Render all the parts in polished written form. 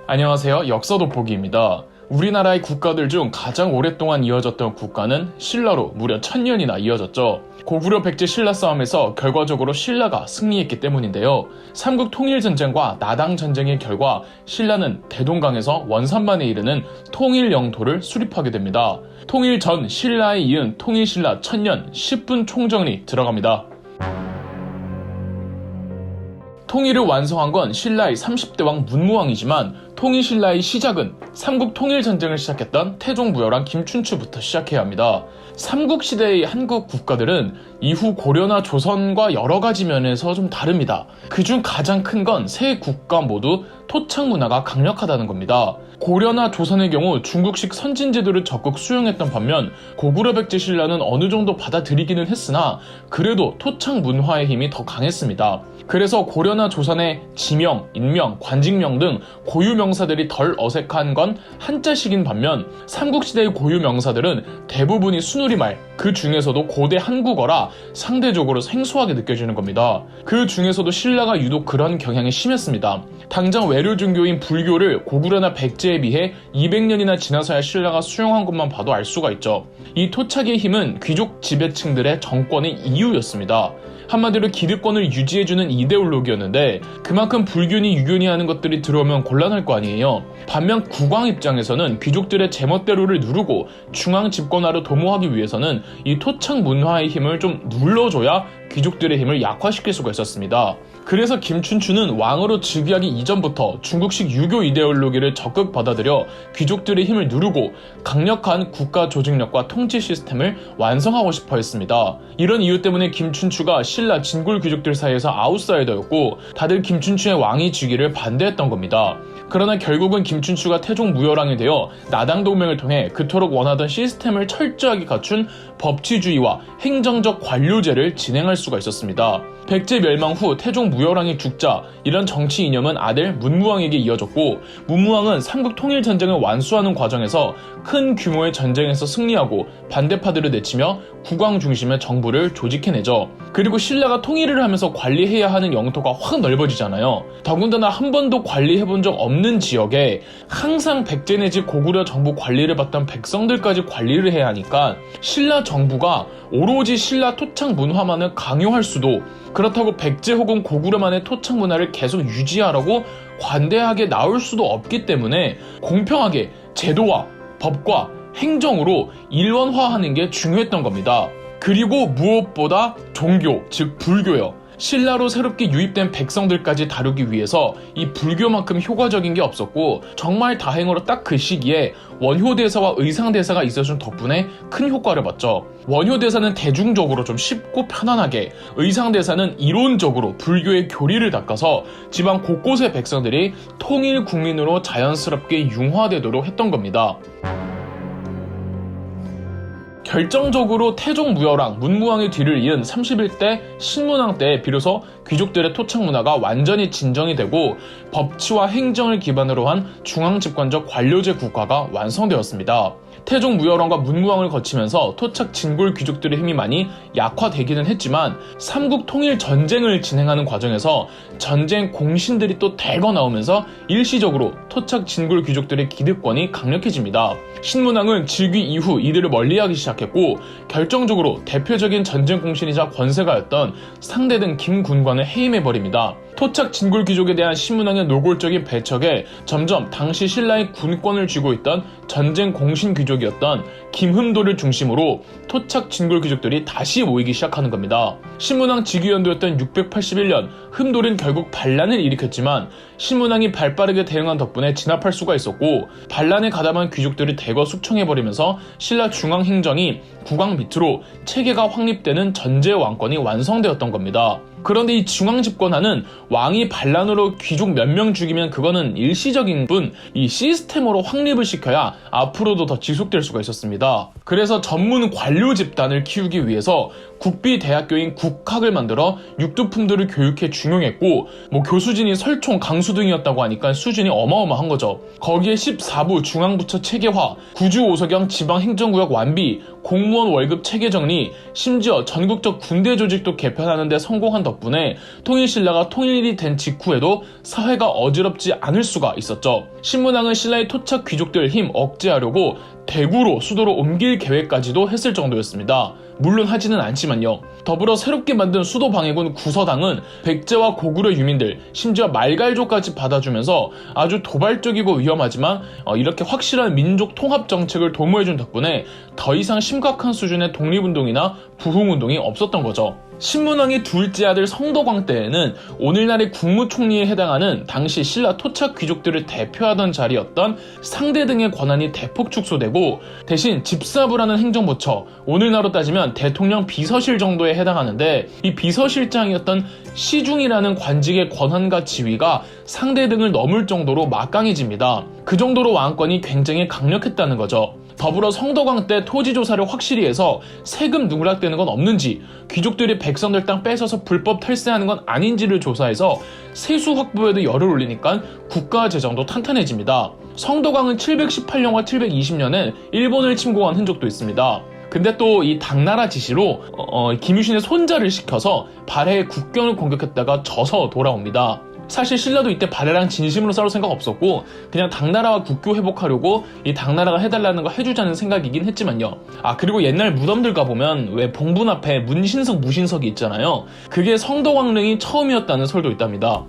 안녕하세요. 역사 돋보기입니다. 우리나라의 국가들 중 가장 오랫동안 이어졌던 국가는 신라로 무려 1000년이나 이어졌죠. 고구려 백제 신라 싸움에서 결과적으로 신라가 승리했기 때문인데요. 삼국 통일전쟁과 나당전쟁의 결과 신라는 대동강에서 원산만에 이르는 통일 영토를 수립하게 됩니다. 통일 전 신라에 이은 통일신라 1000년 10분 총정리 들어갑니다. 통일을 완성한 건 신라의 30대 왕 문무왕이지만 통일신라의 시작은 삼국 통일전쟁을 시작했던 태종무열왕 김춘추부터 시작해야 합니다. 삼국시대의 한국 국가들은 이후 고려나 조선과 여러가지 면에서 좀 다릅니다. 그중 가장 큰 건 세 국가 모두 토착 문화가 강력하다는 겁니다. 고려나 조선의 경우 중국식 선진제도를 적극 수용했던 반면 고구려 백제 신라는 어느 정도 받아들이기는 했으나 그래도 토착 문화의 힘이 더 강했습니다. 그래서 고려나 조선의 지명, 인명, 관직명 등 고유 명사들이 덜 어색한 건 한자식인 반면 삼국시대의 고유 명사들은 대부분이 순우리말, 그 중에서도 고대 한국어라 상대적으로 생소하게 느껴지는 겁니다. 그 중에서도 신라가 유독 그런 경향이 심했습니다. 당장 외류 종교인 불교를 고구려나 백제에 비해 200년이나 지나서야 신라가 수용한 것만 봐도 알 수가 있죠. 이 토착의 힘은 귀족 지배층들의 정권의 이유였습니다. 한마디로 기득권을 유지해주는 이데올로기였는데 그만큼 불균이 유교니 하는 것들이 들어오면 곤란할 거 아니에요. 반면 국왕 입장에서는 귀족들의 제멋대로를 누르고 중앙 집권화로 도모하기 위해서는 이 토착 문화의 힘을 좀 눌러줘야 귀족들의 힘을 약화시킬 수가 있었습니다. 그래서 김춘추는 왕으로 즉위하기 이전부터 중국식 유교 이데올로기를 적극 받아들여 귀족들의 힘을 누르고 강력한 국가 조직력과 통치 시스템을 완성하고 싶어 했습니다. 이런 이유 때문에 김춘추가 신라 진골 귀족들 사이에서 아웃사이더였고 다들 김춘추의 왕위 즉위를 반대했던 겁니다. 그러나 결국은 김춘추가 태종 무열왕이 되어 나당 동맹을 통해 그토록 원하던 시스템을 철저하게 갖춘 법치주의와 행정적 관료제를 진행할 수가 있었습니다. 백제 멸망 후 태종 무열왕이 죽자 이런 정치 이념은 아들 문무왕에게 이어졌고 문무왕은 삼국 통일 전쟁을 완수하는 과정에서 큰 규모의 전쟁에서 승리하고 반대파들을 내치며 국왕 중심의 정부를 조직해내죠. 그리고 신라가 통일을 하면서 관리해야 하는 영토가 확 넓어지잖아요. 더군다나 한 번도 관리해본 적 없는 지역에 항상 백제 내지 고구려 정부 관리를 받던 백성들까지 관리를 해야 하니까 신라 정부가 오로지 신라 토착 문화만을 강요할 수도 그렇다고 백제 혹은 고구려만의 토착 문화를 계속 유지하라고 관대하게 나올 수도 없기 때문에 공평하게 제도와 법과 행정으로 일원화하는 게 중요했던 겁니다. 그리고 무엇보다 종교, 즉 불교요. 신라로 새롭게 유입된 백성들까지 다루기 위해서 이 불교만큼 효과적인 게 없었고 정말 다행으로 딱 그 시기에 원효대사와 의상대사가 있어준 덕분에 큰 효과를 봤죠. 원효대사는 대중적으로 좀 쉽고 편안하게, 의상대사는 이론적으로 불교의 교리를 닦아서 지방 곳곳의 백성들이 통일 국민으로 자연스럽게 융화되도록 했던 겁니다. 결정적으로 태종 무열왕, 문무왕의 뒤를 이은 31대 신문왕 때 비로소 귀족들의 토착 문화가 완전히 진정이 되고 법치와 행정을 기반으로 한 중앙집권적 관료제 국가가 완성되었습니다. 태종 무열왕과 문무왕을 거치면서 토착 진골 귀족들의 힘이 많이 약화되기는 했지만 삼국 통일 전쟁을 진행하는 과정에서 전쟁 공신들이 또 대거 나오면서 일시적으로 토착 진골 귀족들의 기득권이 강력해집니다. 신문왕은 즉위 이후 이들을 멀리하기 시작했고 결정적으로 대표적인 전쟁 공신이자 권세가였던 상대등 김군관을 해임해버립니다. 토착 진골 귀족에 대한 신문왕의 노골적인 배척에 점점 당시 신라의 군권을 쥐고 있던 전쟁 공신 귀족이었던 김흠도를 중심으로 토착 진골 귀족들이 다시 모이기 시작하는 겁니다. 신문왕 즉위연도였던 681년 흠돌은 결국 반란을 일으켰지만 신문왕이 발빠르게 대응한 덕분에 진압할 수가 있었고 반란에 가담한 귀족들을 대거 숙청해버리면서 신라 중앙행정이 국왕 밑으로 체계가 확립되는 전제 왕권이 완성되었던 겁니다. 그런데 이 중앙집권화는 왕이 반란으로 귀족 몇 명 죽이면 그거는 일시적인 뿐 이 시스템으로 확립을 시켜야 앞으로도 더 지속될 수가 있었습니다. 그래서 전문 관료 집단을 키우기 위해서 국비대학교인 국학을 만들어 육두품들을 교육해 중용했고 교수진이 설총, 강수 등이었다고 하니까 수준이 어마어마한 거죠. 거기에 14부 중앙부처 체계화, 구주 5서경 지방행정구역 완비, 공무원 월급 체계 정리, 심지어 전국적 군대 조직도 개편하는 데 성공한 덕분에 통일신라가 통일이 된 직후에도 사회가 어지럽지 않을 수가 있었죠. 신문왕은 신라의 토착 귀족들 힘 억제하려고 대구로 수도로 옮길 계획까지도 했을 정도였습니다. 물론 하지는 않지만요. 더불어 새롭게 만든 수도 방해군 구서당은 백제와 고구려 유민들, 심지어 말갈족까지 받아주면서 아주 도발적이고 위험하지만 이렇게 확실한 민족 통합 정책을 도모해준 덕분에 더 이상 심각한 수준의 독립운동이나 부흥운동이 없었던 거죠. 신문왕의 둘째 아들 성덕왕 때에는 오늘날의 국무총리에 해당하는 당시 신라 토착 귀족들을 대표하던 자리였던 상대 등의 권한이 대폭 축소되고 대신 집사부라는 행정부처, 오늘날로 따지면 대통령 비서실 정도에 해당하는데 이 비서실장이었던 시중이라는 관직의 권한과 지위가 상대 등을 넘을 정도로 막강해집니다. 그 정도로 왕권이 굉장히 강력했다는 거죠. 더불어 성덕왕 때 토지조사를 확실히 해서 세금 누락되는 건 없는지, 귀족들이 백성들 땅 뺏어서 불법 탈세하는 건 아닌지를 조사해서 세수 확보에도 열을 올리니까 국가 재정도 탄탄해집니다. 성덕왕은 718년과 720년에 일본을 침공한 흔적도 있습니다. 근데 또 이 당나라 지시로 김유신의 손자를 시켜서 발해의 국경을 공격했다가 져서 돌아옵니다. 사실 신라도 이때 발해랑 진심으로 싸울 생각 없었고 그냥 당나라와 국교 회복하려고 이 당나라가 해달라는 거 해주자는 생각이긴 했지만요. 그리고 옛날 무덤들 가보면 왜 봉분 앞에 문신석 무신석이 있잖아요. 그게 성덕왕릉이 처음이었다는 설도 있답니다.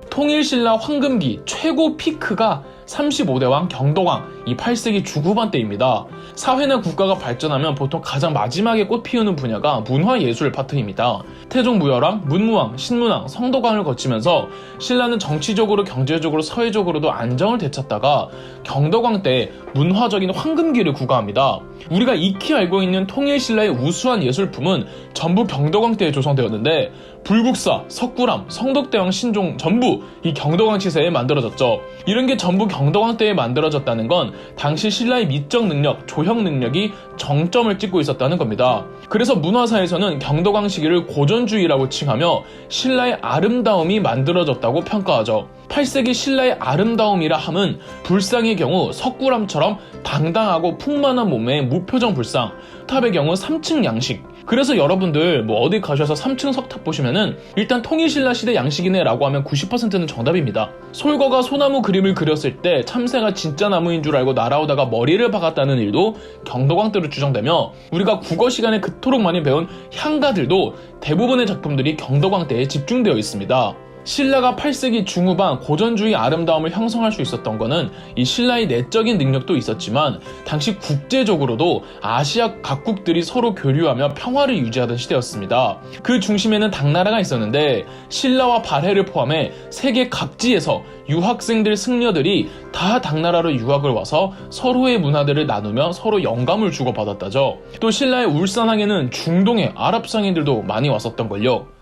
통일신라 황금기 최고 피크가 35대 왕 경덕왕, 이 8세기 중후반 때입니다. 사회나 국가가 발전하면 보통 가장 마지막에 꽃 피우는 분야가 문화예술 파트입니다. 태종무열왕, 문무왕, 신문왕, 성덕왕을 거치면서 신라는 정치적으로, 경제적으로, 사회적으로도 안정을 되찾다가 경덕왕 때 문화적인 황금기를 구가합니다. 우리가 익히 알고 있는 통일신라의 우수한 예술품은 전부 경덕왕 때에 조성되었는데 불국사, 석굴암, 성덕대왕 신종 전부 이 경덕왕 치세에 만들어졌죠. 이런 게 전부 경덕왕 때에 만들어졌다는 건 당시 신라의 미적 능력, 조형 능력이 정점을 찍고 있었다는 겁니다. 그래서 문화사에서는 경덕왕 시기를 고전주의라고 칭하며 신라의 아름다움이 만들어졌다고 평가하죠. 8세기 신라의 아름다움이라 함은 불상의 경우 석굴암처럼 당당하고 풍만한 몸에 무표정 불상, 탑의 경우 3층 양식. 그래서 여러분들 어디 가셔서 3층 석탑 보시면은 일단 통일신라 시대 양식이네 라고 하면 90%는 정답입니다. 솔거가 소나무 그림을 그렸을 때 참새가 진짜 나무인 줄 알고 날아오다가 머리를 박았다는 일도 경덕왕 때로 추정되며 우리가 국어 시간에 그토록 많이 배운 향가들도 대부분의 작품들이 경덕왕 때에 집중되어 있습니다. 신라가 8세기 중후반 고전주의 아름다움을 형성할 수 있었던 것은 이 신라의 내적인 능력도 있었지만 당시 국제적으로도 아시아 각국들이 서로 교류하며 평화를 유지하던 시대였습니다. 그 중심에는 당나라가 있었는데 신라와 발해를 포함해 세계 각지에서 유학생들 승려들이 다 당나라로 유학을 와서 서로의 문화들을 나누며 서로 영감을 주고받았다죠. 또 신라의 울산항에는 중동의 아랍 상인들도 많이 왔었던걸요.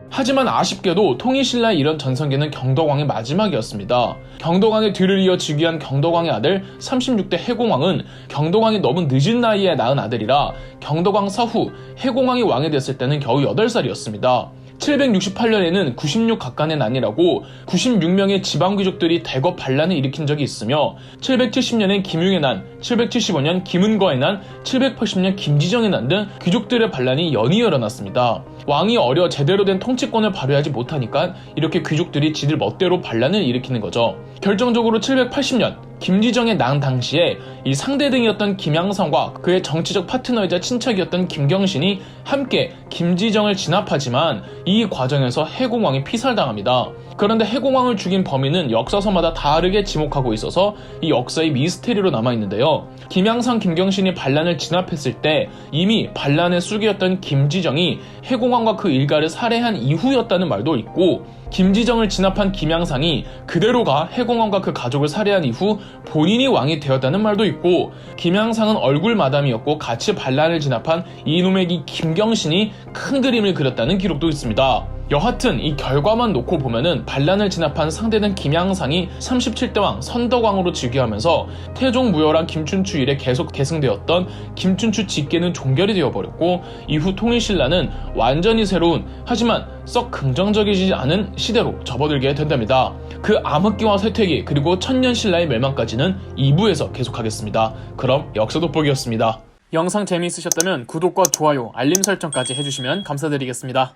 하지만 아쉽게도 통일신라의 이런 전성기는 경덕왕의 마지막이었습니다. 경덕왕의 뒤를 이어 즉위한 경덕왕의 아들 36대 해공왕은 경덕왕이 너무 늦은 나이에 낳은 아들이라 경덕왕 사후 해공왕이 왕이 됐을 때는 겨우 8살이었습니다. 768년에는 96각간의 난이라고 96명의 지방귀족들이 대거 반란을 일으킨 적이 있으며 770년엔 김융의 난, 775년 김은거의 난, 780년 김지정의 난 등 귀족들의 반란이 연이어 일어났습니다. 왕이 어려 제대로 된 통치권을 발휘하지 못하니까 이렇게 귀족들이 지들 멋대로 반란을 일으키는 거죠. 결정적으로 780년 김지정의 난 당시에 이 상대등이었던 김양성과 그의 정치적 파트너이자 친척이었던 김경신이 함께 김지정을 진압하지만 이 과정에서 해공왕이 피살당합니다. 그런데 해공왕을 죽인 범인은 역사서마다 다르게 지목하고 있어서 이 역사의 미스테리로 남아있는데요. 김양상, 김경신이 반란을 진압했을 때 이미 반란의 쑥이었던 김지정이 해공왕과 그 일가를 살해한 이후였다는 말도 있고 김지정을 진압한 김양상이 그대로 가 해공왕과 그 가족을 살해한 이후 본인이 왕이 되었다는 말도 있고 김양상은 얼굴 마담이었고 같이 반란을 진압한 이놈의 김경신이 큰 그림을 그렸다는 기록도 있습니다. 여하튼 이 결과만 놓고 보면은 반란을 진압한 상대는 김양상이 37대 왕 선덕왕으로 즉위하면서 태종 무열한 김춘추 이래 계속 계승되었던 김춘추 직계는 종결이 되어버렸고, 이후 통일신라는 완전히 새로운, 하지만 썩 긍정적이지 않은 시대로 접어들게 된답니다. 그 암흑기와 쇠퇴기 그리고 천년신라의 멸망까지는 2부에서 계속하겠습니다. 그럼 역사 돋보기였습니다. 영상 재미있으셨다면 구독과 좋아요, 알림 설정까지 해주시면 감사드리겠습니다.